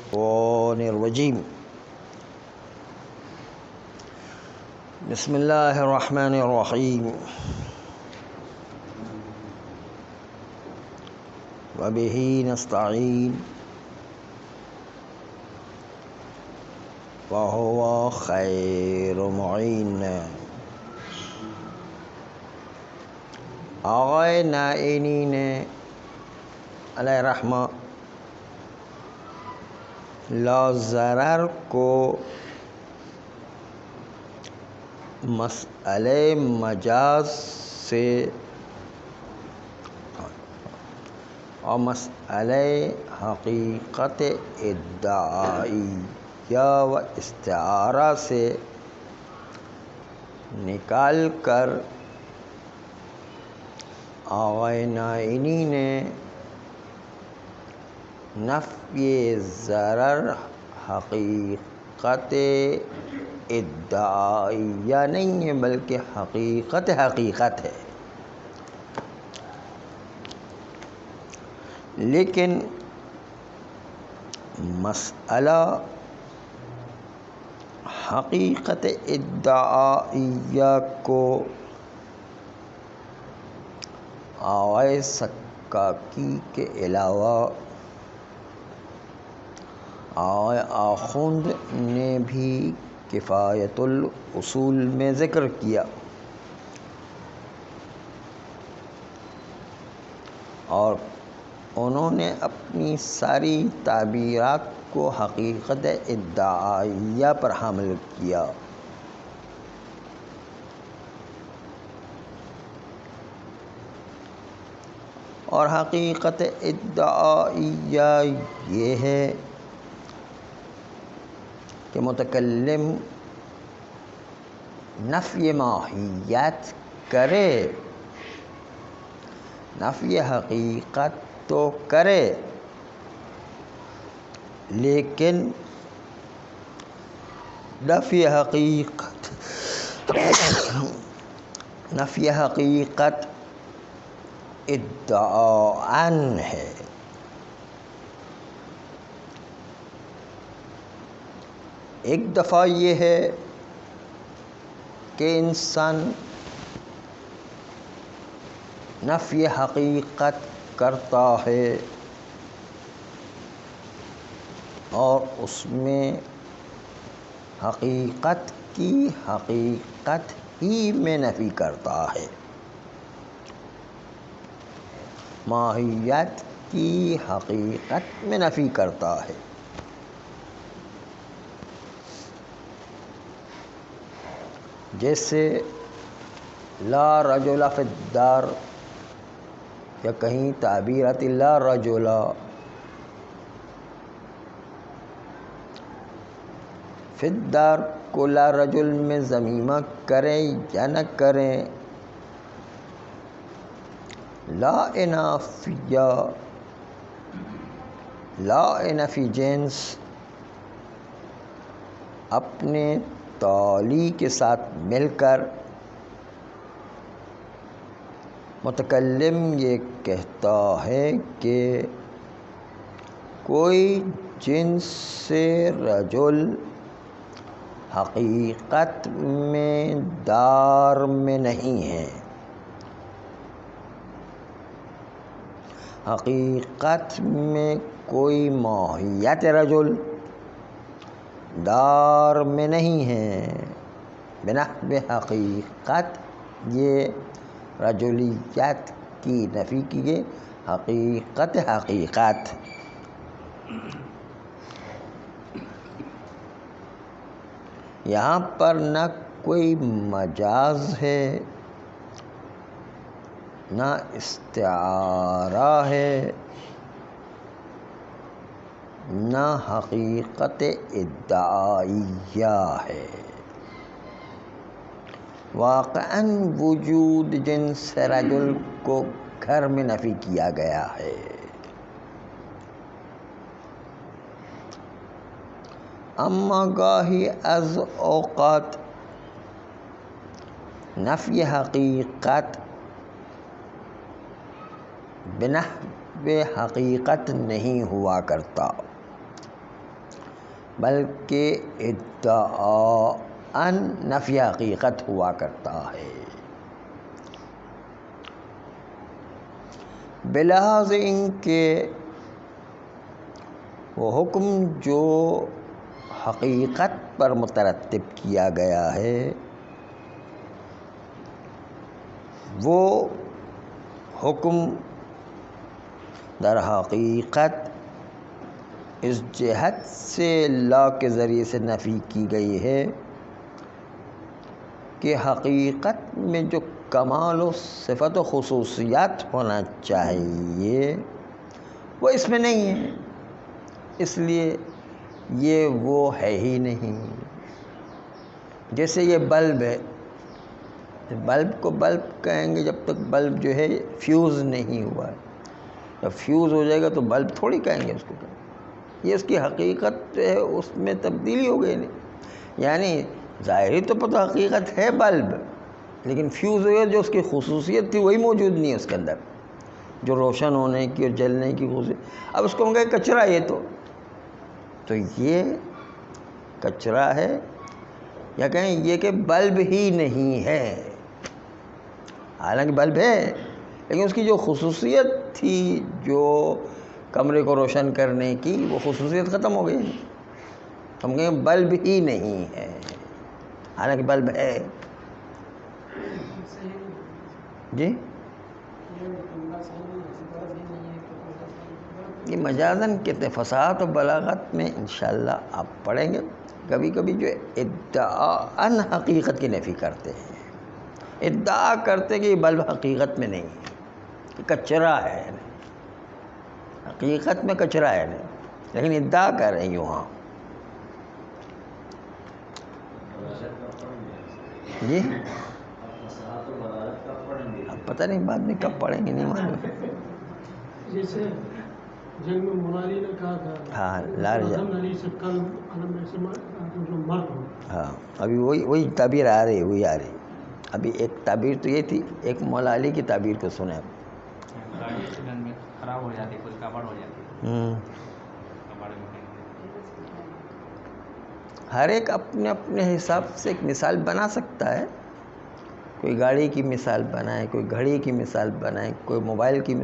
الشیطان الرجیم بسم اللہ الرحمن الرحیم وبہ نستعین وہو خیر معین۔ آغا نائینی نے علیہ رحمہ لا ضرر کو مسئلہ مجاز سے اور مسئلہ حقیقت ادعائیہ و استعارہ سے نکال کر آغا نائینی نے نفی ضرر حقیقت ادعائیہ نہیں ہے بلکہ حقیقت ہے، لیکن مسئلہ حقیقت ادعائیہ کو آغا سکاکی کے علاوہ آغا آخوند نے بھی کفایت الاصول میں ذکر کیا اور انہوں نے اپنی ساری تعبیرات کو حقیقت ادعائیہ پر حامل کیا۔ اور حقیقت ادعائیہ یہ ہے کہ متکلم نفی ماہیت کرے، نفی حقیقت تو کرے، لیکن نفی حقیقت ادعاءً ہے۔ ایک دفعہ یہ ہے کہ انسان نفی حقیقت کرتا ہے اور اس میں حقیقت کی حقیقت ہی میں نفی کرتا ہے، ماہیت کی حقیقت میں نفی کرتا ہے۔ جیسے لا رجل فی الدار، یا کہیں تعبیر آتی لا رجل، فی الدار کو لا رجل میں ضمیمہ کریں یا نہ کریں، لا انافیہ، لا انفی جنس اپنے تالی کے ساتھ مل کر متکلم یہ کہتا ہے کہ کوئی جنس سے رجل حقیقت میں دار میں نہیں ہے، حقیقت میں کوئی ماہیت رجل دار میں نہیں ہے، بنحو حقیقت یہ رجولیت کی نفی کیے، حقیقت یہاں پر نہ کوئی مجاز ہے نہ استعارہ ہے نہ حقیقت ادعائیہ ہے، واقعاً وجود جنس رجل کو گھر میں نفی کیا گیا ہے۔ اما گاہی از اوقات نفی حقیقت بنحو حقیقت نہیں ہوا کرتا، بلکہ ادعاءً نفی حقیقت ہوا کرتا ہے، بلحاظ ان کہ وہ حکم جو حقیقت پر مترتب کیا گیا ہے وہ حکم در حقیقت اس جہت سے لا کے ذریعے سے نفی کی گئی ہے کہ حقیقت میں جو کمال و صفت و خصوصیات ہونا چاہیے وہ اس میں نہیں ہے، اس لیے یہ وہ ہے ہی نہیں۔ جیسے یہ بلب ہے، بلب کو بلب کہیں گے جب تک بلب جو ہے فیوز نہیں ہوا ہے، جب فیوز ہو جائے گا تو بلب تھوڑی کہیں گے اس کو، یہ اس کی حقیقت جو ہے اس میں تبدیلی ہو گئی نہیں، یعنی ظاہری تو پتہ حقیقت ہے بلب، لیکن فیوز ہو گیا، جو اس کی خصوصیت تھی وہی موجود نہیں ہے اس کے اندر، جو روشن ہونے کی اور جلنے کی خصوصیت۔ اب اس کو ہم کہیں کچرا، یہ تو یہ کچرا ہے، یا کہیں یہ کہ بلب ہی نہیں ہے، حالانکہ بلب ہے لیکن اس کی جو خصوصیت تھی جو کمرے کو روشن کرنے کی وہ خصوصیت ختم ہو گئی، ہم کہیں بلب ہی نہیں ہے حالانکہ بلب ہے۔ جی یہ مجازن کہتے ہیں، فصاحت و بلاغت میں انشاءاللہ آپ پڑھیں گے، کبھی کبھی جو ادعاءً حقیقت کی نفی کرتے ہیں، ادعا کرتے کہ یہ بلب حقیقت میں نہیں ہے، یہ کچرا ہے، حقیقت میں کچرا ہے نہیں، لیکن ادعا کر رہے ہیں یوں۔ ہاں جی اب پتہ نہیں بعد میں کب پڑھیں گے، نہیں معلوم۔ جیسے جنگ میں مولالی نے کہا تھا ہاں لارجا، جو مرد ہو، ہاں ابھی وہی تعبیر آ رہی ہے، وہی آ رہی ہے۔ ابھی ایک تعبیر تو یہ تھی، ایک مولا علی کی تعبیر کو سنیں۔ خراب ہو جاتی، کچھ کپڑ ہو جاتی، ہر ایک اپنے اپنے حساب سے ایک مثال بنا سکتا ہے، کوئی گاڑی کی مثال بنائے، کوئی گھڑی کی مثال بنائے، کوئی موبائل کی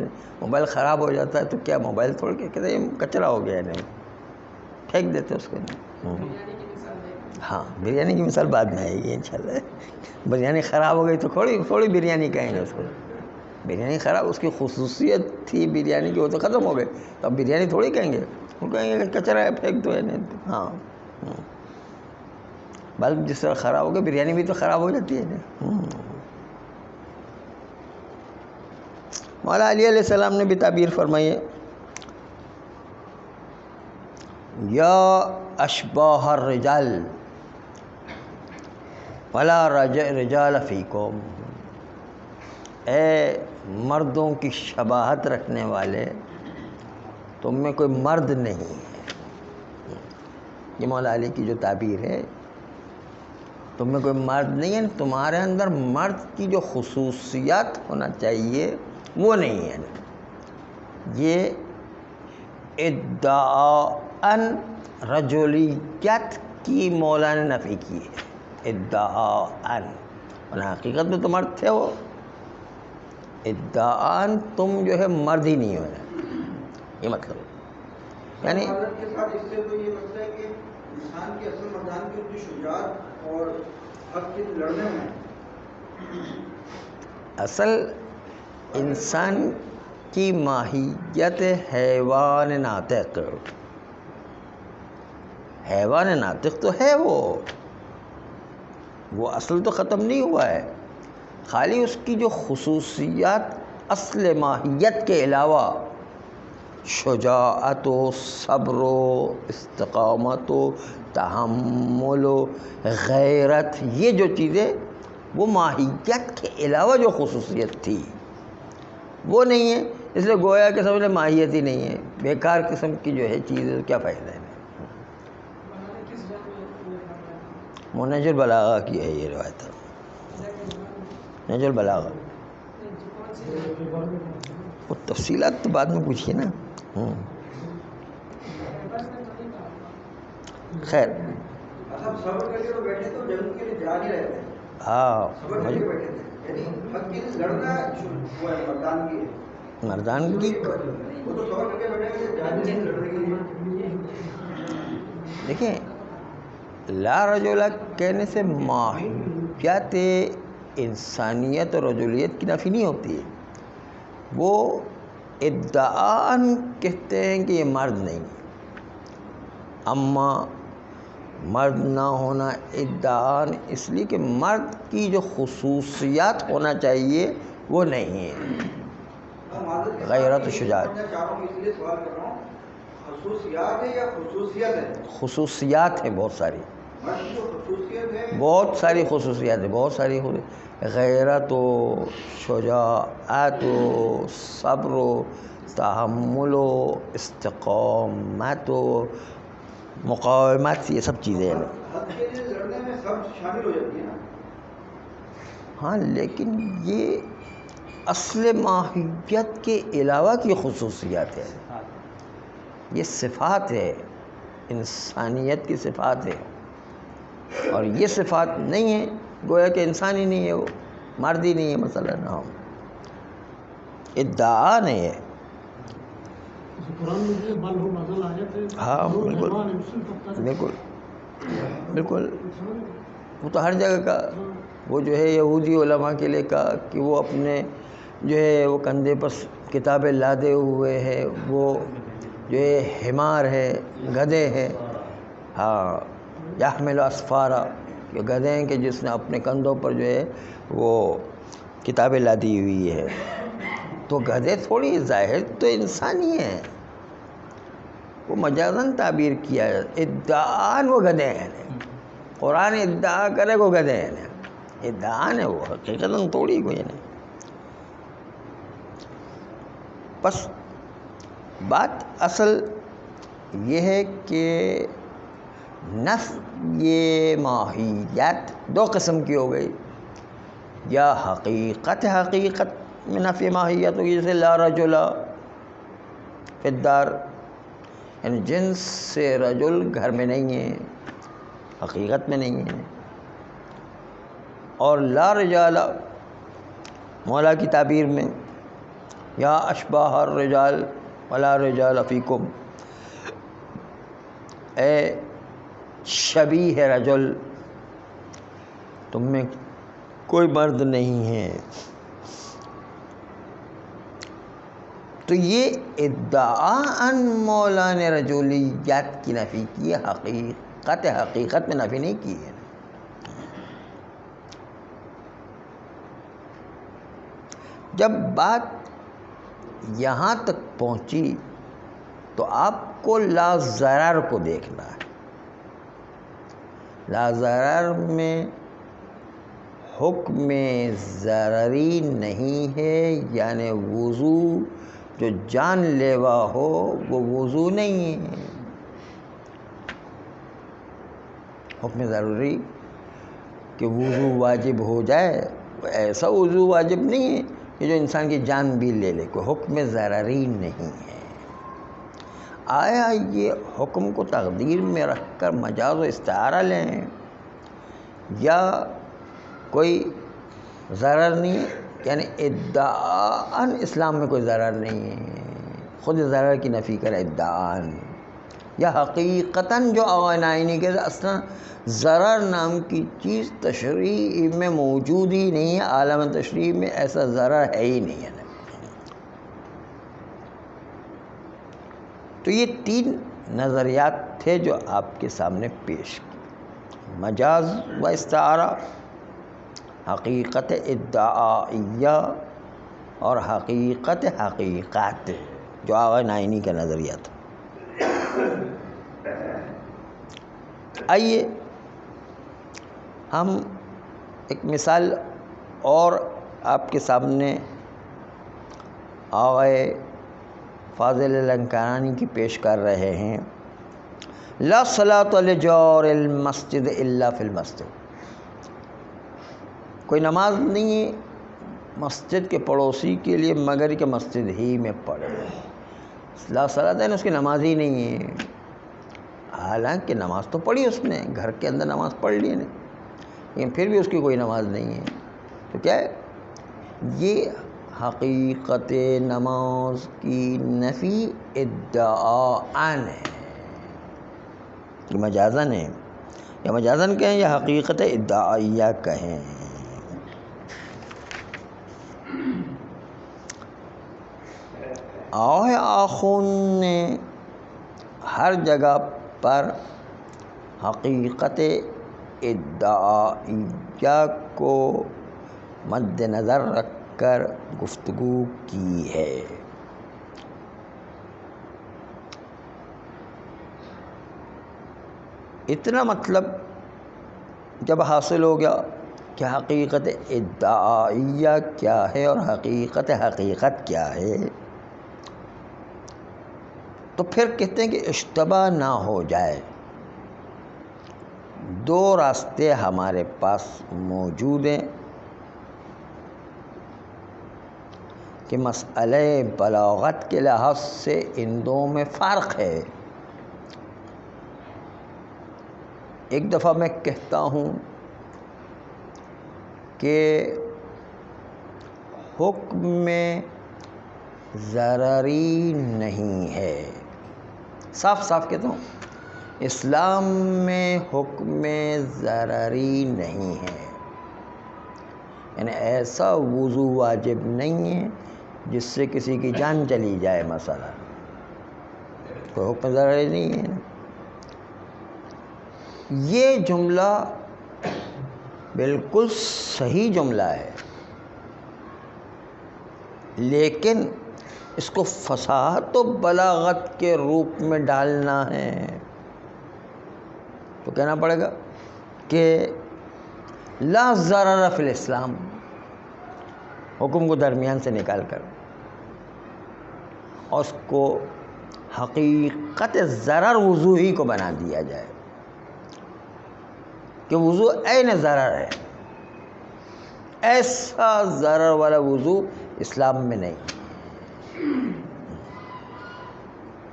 موبائل خراب ہو جاتا ہے تو کیا موبائل تھوڑ کے کہتے ہیں کچرا ہو گیا ہے، نہیں پھینک دیتے اس کو۔ ہاں بریانی کی مثال بعد میں آئے گی انشاءاللہ۔ بریانی خراب ہو گئی تو تھوڑی بریانی کہیں گے اس کو، بریانی خراب، اس کی خصوصیت تھی بریانی کی، وہ تو ختم ہو گئے، تو اب بریانی تھوڑی کہیں گے، وہ کہیں گے کچرا ہے پھینک دو ہے۔ ہاں بلب جس طرح خراب ہو گیا، بریانی بھی تو خراب ہو جاتی ہے۔ مولا علی علیہ السلام نے بھی تعبیر فرمائی ہے، یا اشباح الرجال ولا رجال فیکم، اے مردوں کی شباہت رکھنے والے، تم میں کوئی مرد نہیں ہے۔ یہ مولا علی کی جو تعبیر ہے، تم میں کوئی مرد نہیں ہے، تمہارے اندر مرد کی جو خصوصیات ہونا چاہیے وہ نہیں ہے۔ یہ ادعاءً رجولیت کی مولا نے نفی کی ہے، ادعاءً، اور حقیقت میں تو مرد تھے وہ، ادعاءً تم جو ہے مرد ہی نہیں ہو، یہ مطلب ہے۔ یعنی کے ساتھ اس سے تو یہ لگتا ہے کہ انسان کی اصل مردانگی کی شجاعت اور حق کے لڑنے میں، اصل انسان کی ماہیت حیوان ناطق، حیوان ناطق تو ہے وہ اصل تو ختم نہیں ہوا ہے، خالی اس کی جو خصوصیات اصل ماہیت کے علاوہ شجاعت و صبر و استقامت و تحمل و غیرت، یہ جو چیزیں وہ ماہیت کے علاوہ جو خصوصیت تھی وہ نہیں ہے، اس لیے گویا کہ سمجھ لیں ماہیت ہی نہیں ہے، بیکار قسم کی جو ہے چیز ہے، کیا فائدہ ہے۔ منہج البلاغہ کی ہے یہ روایت، منہج البلاغہ، وہ تفصیلات تو بعد میں پوچھیے نا۔ خیر صاحب صبر کر کے تو بیٹھے تو جنگ کے لیے جا نہیں رہے تھے، ہاں صبر کر کے بیٹھے تھے، یعنی حق کے لیے لڑنا وہ ہے مردانگی ہے، مردانگی وہ تو صبر کر کے بیٹھے تھے جا نہیں رہے لڑنے کے لیے. دیکھیں لا رجولہ کہنے سے ماہیت انسانیت اور رجولیت کی نفی نہیں ہوتی ہے. وہ ادعاً کہتے ہیں کہ یہ مرد نہیں، اما مرد نہ ہونا ادعاً اس لیے کہ مرد کی جو خصوصیات ہونا چاہیے وہ نہیں ہے، غیرت و شجاعت. میں چاہ رہا ہوں اس لیے سوال کر رہا ہوں، خصوصیات ہے یا خصوصیت ہے؟ خصوصیات ہیں بہت ساری، مرد کی جو خصوصیت ہے بہت ساری خصوصیات ہیں، بہت ساری غیرت و شجاعت و صبر و تحمل و استقامت و مقاومت، یہ سب چیزیں ہیں. حق کے لیے لڑنے میں سب شامل ہو جاتی ہے نا. ہاں لیکن یہ اصل ماہیت کے علاوہ کی خصوصیات ہے، یہ صفات ہے، انسانیت کی صفات ہے، اور یہ صفات نہیں ہے گویا کہ انسان ہی نہیں ہے، وہ مرد ہی نہیں ہے مثلا. نام ادعا نہیں ہے. قرآن میں جو بل ہو نزل آیت ہے، ہاں بالکل بالکل بالکل، وہ تو ہر جگہ کا، وہ جو ہے یہودی علماء کے لیے کہا کہ وہ اپنے جو ہے وہ کندھے پر کتابیں لادے ہوئے ہے، وہ جو ہے حمار ہے، گدھے ہے. ہاں یحمل اسفارا، یہ گدھے ہیں کہ جس نے اپنے کندھوں پر جو ہے وہ کتابیں لادی ہوئی ہے. تو گدھے تھوڑی، ظاہر تو انسانی ہے، وہ مجازاً تعبیر کیا ہے. ادعاً وہ گدھے ہیں، قرآن ادعا کرے وہ گدھے ہیں، ادعاً ہے، وہ حقیقتاً تھوڑی کوئی نہیں. بس بات اصل یہ ہے کہ نفی ماہیت دو قسم کی ہو گئی، یا حقیقت میں نفی ماہیت ہوگی، جیسے لا رجل فی الدار، یعنی جنس سے رجل گھر میں نہیں ہے، حقیقت میں نہیں ہے. اور لا رجال مولا کی تعبیر میں یا اشباہ الرجال ولا رجال فیکم، اے شبیہ رجل تم میں کوئی مرد نہیں ہے. تو یہ ادعاءً مولا نے رجولیت کی نفی کی ہے، حقیقت میں نفی نہیں کی ہے. جب بات یہاں تک پہنچی تو آپ کو لا ضرر کو دیکھنا ہے. لا ضرر میں حکم ضرری نہیں ہے، یعنی وضو جو جان لیوا ہو وہ وضو نہیں ہے. حکم ضروری کہ وضو واجب ہو جائے، ایسا وضو واجب نہیں ہے کہ جو انسان کی جان بھی لے لے، کوئی حکم ضروری نہیں ہے. آیا یہ حکم کو تقدیر میں رکھ کر مجاز و استعارہ لیں، یا کوئی ضرر نہیں ہے، یعنی ادعاءً اسلام میں کوئی ضرر نہیں ہے، خود ضرر کی نفی کرے ادعاءً، یا حقیقتاً جو آقا نائینی کے اصلا ضرر نام کی چیز تشریع میں موجود ہی نہیں ہے، عالم تشریع میں ایسا ضرر ہے ہی نہیں ہے. تو یہ تین نظریات تھے جو آپ کے سامنے پیش کی، مجاز و استعارہ، حقیقت ادعائیہ، اور حقیقت جو آقا نائینی کا نظریہ تھا. آئیے ہم ایک مثال اور آپ کے سامنے آقا فاضل لنکرانی کی پیش کر رہے ہیں. لا صلاۃ لجار المسجد الا فی المسجد، کوئی نماز نہیں ہے مسجد کے پڑوسی کے لیے مگر کہ مسجد ہی میں پڑھے. لا صلاۃ ہے، اس کی نماز ہی نہیں ہے. حالانکہ نماز تو پڑھی اس نے، گھر کے اندر نماز پڑھ لی نے، لیکن پھر بھی اس کی کوئی نماز نہیں ہے. تو کیا ہے؟ یہ حقیقت نماز کی نفی ادعاءً ہے. یہ مجازن ہے، یا مجازن کہیں یا حقیقت ادعائیہ کہیں. آخون نے ہر جگہ پر حقیقت ادعائیہ کو مد نظر رکھ کر گفتگو کی ہے. اتنا مطلب جب حاصل ہو گیا کہ حقیقت ادعائیہ کیا ہے اور حقیقت کیا ہے، تو پھر کہتے ہیں کہ اشتباہ نہ ہو جائے. دو راستے ہمارے پاس موجود ہیں کہ مسئلہ بلاغت کے لحاظ سے ان دو میں فرق ہے. ایک دفعہ میں کہتا ہوں کہ حکم میں ضرری نہیں ہے، صاف صاف کہتا ہوں، اسلام میں حکم ضرری نہیں ہے. یعنی ایسا وضو واجب نہیں ہے جس سے کسی کی جان چلی جائے. مثلا کوئی حکم ضرری نہیں ہے. یہ جملہ بالکل صحیح جملہ ہے، لیکن اس کو فصاحت و بلاغت کے روپ میں ڈالنا ہے تو کہنا پڑے گا کہ لا ضرر فی الاسلام، حکم کو درمیان سے نکال کر اور اس کو حقیقت ضرر وضو ہی کو بنا دیا جائے کہ وضو عین ضرر ہے. ایسا ضرر والا وضو اسلام میں نہیں.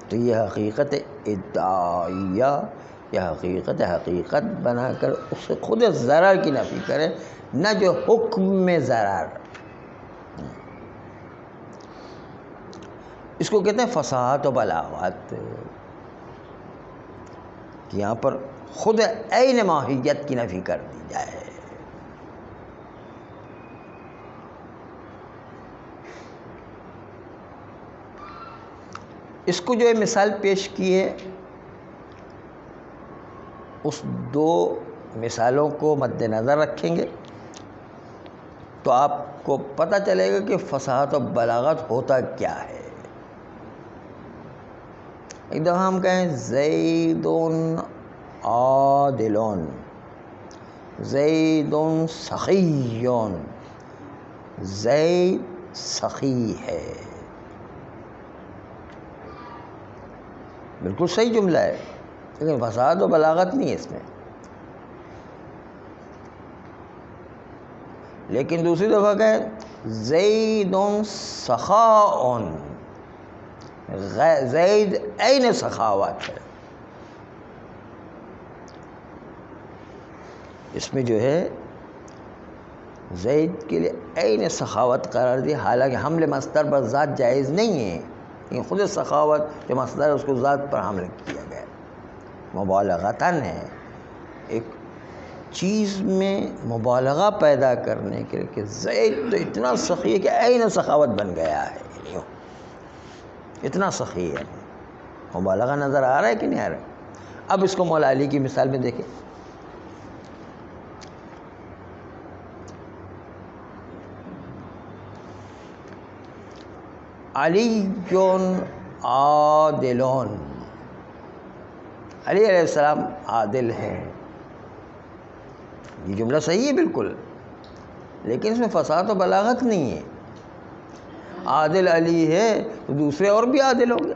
تو یہ حقیقت ادعائیہ یا حقیقت بنا کر اس سے خود ضرر کی نفی کرے، نہ جو حکم میں ضرر. اس کو کہتے ہیں فصاحت و بلاغت، کہ یہاں پر خود عین ماہیت کی نفی کر دی جائے. اس کو جو مثال پیش کی ہے، اس دو مثالوں کو مد نظر رکھیں گے تو آپ کو پتہ چلے گا کہ فصاحت و بلاغت ہوتا کیا ہے. ایک دفعہ ہم کہیں زید عادل، زید سخی، زید سخی ہے. بالکل صحیح جملہ ہے، لیکن فصاحت و بلاغت نہیں ہے اس میں. لیکن دوسری دفعہ کہیں زید سخاء، زید عین سخاوت ہے. اس میں جو ہے زید کے لیے عین سخاوت قرار دی، حالانکہ حمل مصدر پر ذات جائز نہیں ہے، لیکن خود سخاوت جو مصدر ہے اس کو ذات پر حمل کیا گیا، مبالغتاً ہے. ایک چیز میں مبالغہ پیدا کرنے کے لیے کہ زید تو اتنا سخی ہے کہ عین سخاوت بن گیا ہے، اتنا سخی ہے. مبالغہ نظر آ رہا ہے کہ نہیں آ رہا ہے؟ اب اس کو مولا علی کی مثال میں دیکھیں. علی عادل، علی علیہ السلام عادل ہیں. یہ جملہ صحیح ہے بالکل، لیکن اس میں فصاحت و بلاغت نہیں ہے. عادل علی ہے تو دوسرے اور بھی عادل ہو گیا.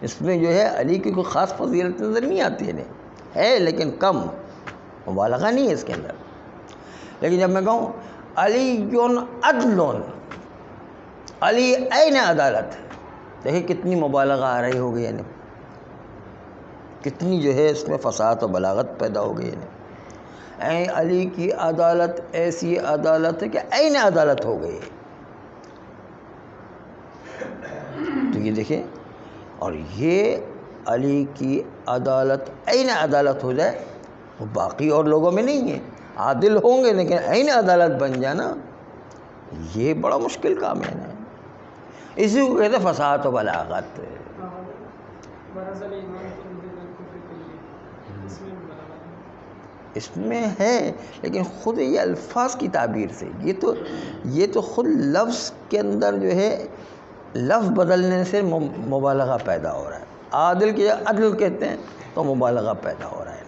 اس میں جو ہے علی کی کوئی خاص فضیلت نظر نہیں آتی ہے لیکن کم، مبالغہ نہیں ہے اس کے اندر. لیکن جب میں کہوں علی عدل، علی عین عدالت ہے، دیکھیں کتنی مبالغہ آ رہی ہوگی. یعنی کتنی جو ہے اس میں فصاحت و بلاغت پیدا ہو گئی ہے. اے علی کی عدالت ایسی عدالت ہے کہ عین عدالت ہو گئی ہے. تو یہ دیکھیں، اور یہ علی کی عدالت عین عدالت ہو جائے، وہ باقی اور لوگوں میں نہیں ہے. عادل ہوں گے لیکن عین عدالت بن جانا یہ بڑا مشکل کام ہے. اسی کو کہتے ہیں فصاحت و بلاغت. اس میں ہے، لیکن خود یہ الفاظ کی تعبیر سے یہ تو خود لفظ کے اندر جو ہے لفظ بدلنے سے مبالغہ پیدا ہو رہا ہے. عادل کی عدل کہتے ہیں تو مبالغہ پیدا ہو رہا ہے.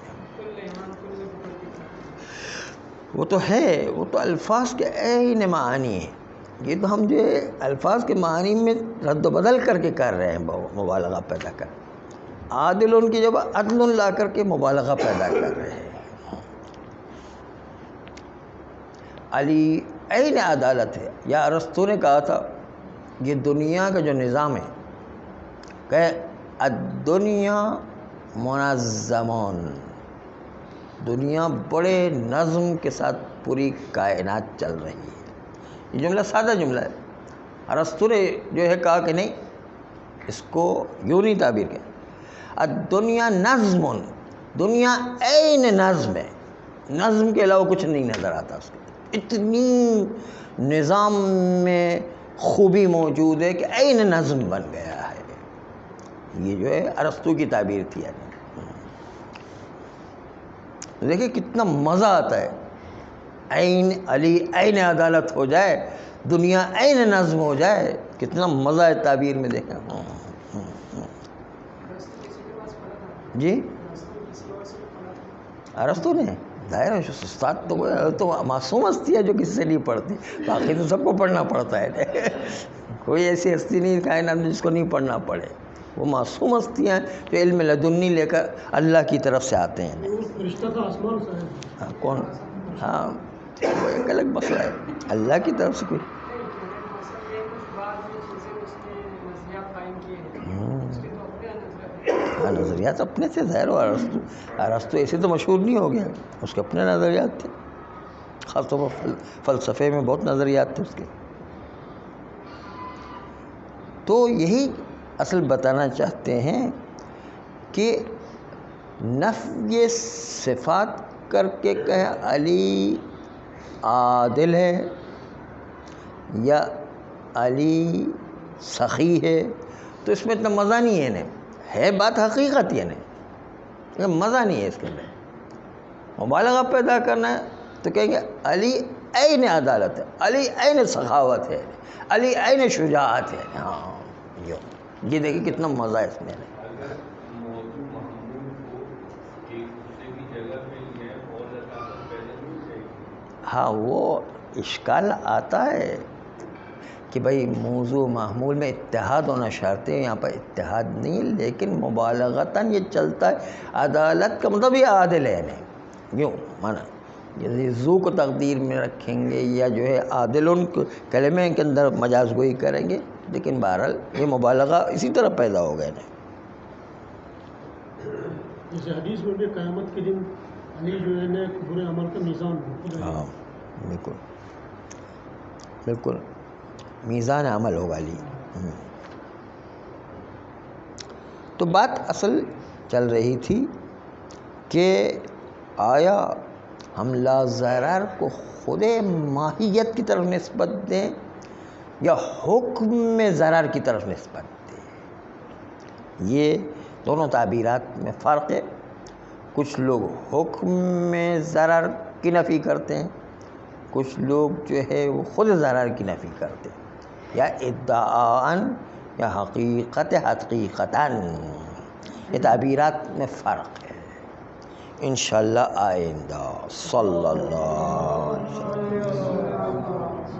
وہ تو ہے، وہ تو الفاظ کے عین معانی ہیں. یہ تو ہم جو ہے الفاظ کے معنی میں رد و بدل کر کے کر رہے ہیں، مبالغہ پیدا کر. عادل ان کی جب عدل لا کر کے مبالغہ پیدا کر رہے ہیں. علی عین عدالت ہے. یا ارسطو نے کہا تھا یہ دنیا کا جو نظام ہے کہ الدنیا منظمون، دنیا بڑے نظم کے ساتھ پوری کائنات چل رہی ہے. یہ جملہ سادہ جملہ ہے. ارسطو نے جو ہے کہا کہ نہیں، اس کو یوں نہیں تعبیر کیا. الدنیا نظم، دنیا عین نظم ہے. نظم کے علاوہ کچھ نہیں نظر آتا اس کے. اتنی نظام میں خوبی موجود ہے کہ عین نظم بن گیا ہے. یہ جو ہے ارسطو کی تعبیر تھی. دیکھیں کتنا مزہ آتا ہے. عین علی عین عدالت ہو جائے، دنیا عین نظم ہو جائے، کتنا مزہ ہے تعبیر میں. دیکھیں جی ارسطو نے ظاہر استاد تو معصوم ہستی ہے جو کسی سے نہیں پڑھتی. باقی تو سب کو پڑھنا پڑتا ہے. کوئی ایسی ہستی نہیں کائنات میں جس کو نہیں پڑھنا پڑے. وہ معصوم ہستیاں جو علم لدنی لے کر اللہ کی طرف سے آتے ہیں. رشتہ تھا آسمان سے ہے. کون؟ ہاں وہ ایک الگ مسئلہ ہے. اللہ کی طرف سے کوئی نظریات اپنے تھے. ظاہر ہو ارسطو ایسے تو مشہور نہیں ہو گیا، اس کے اپنے نظریات تھے. خاص طور پر فلسفے میں بہت نظریات تھے اس کے. تو یہی اصل بتانا چاہتے ہیں کہ نفی صفات کر کے کہ علی عادل ہے یا علی سخی ہے، تو اس میں اتنا مزہ نہیں ہے. ہے بات حقیقت ہی نہیں، لیکن مزہ نہیں ہے اس کے اندر. مبالغہ پیدا کرنا ہے تو کہیں گے علی عین عدالت ہے، علی عین سخاوت ہے، علی عین شجاعت ہے. ہاں یہ دیکھیں کتنا مزہ ہے اس میں. ہاں وہ اشکال آتا ہے کہ بھائی موضوع محمول میں اتحاد ہونا شرط ہے. یہاں پر اتحاد نہیں، لیکن مبالغتاً یہ چلتا ہے. عدالت کا مطلب یہ عادل ہے نہیں، یوں مانا یہ ذو کو تقدیر میں رکھیں گے یا جو ہے عادلن کو کلمے کے اندر مجاز گوئی کریں گے، لیکن بہرحال یہ مبالغہ اسی طرح پیدا ہو گئے. جیسے حدیث میں بھی قیامت کے دن علی جو ہے نا برے عمل کا میزان ہوگا. ہاں بالکل بالکل میزان عمل ہوگا علی. تو بات اصل چل رہی تھی کہ آیا ہم لا ضرر کو خود ماہیت کی طرف نسبت دیں یا حکم میں ضرر کی طرف نسبت دیں. یہ دونوں تعبیرات میں فرق ہے. کچھ لوگ حکم میں ضرر کی نفی کرتے ہیں، کچھ لوگ جو ہے وہ خود ضرر کی نفی کرتے ہیں، یا ادعاءً یا حقیقتاً. یہ تعبیرات میں فرق ہے. انشاءاللہ آئندہ صلی اللہ علیہ وسلم.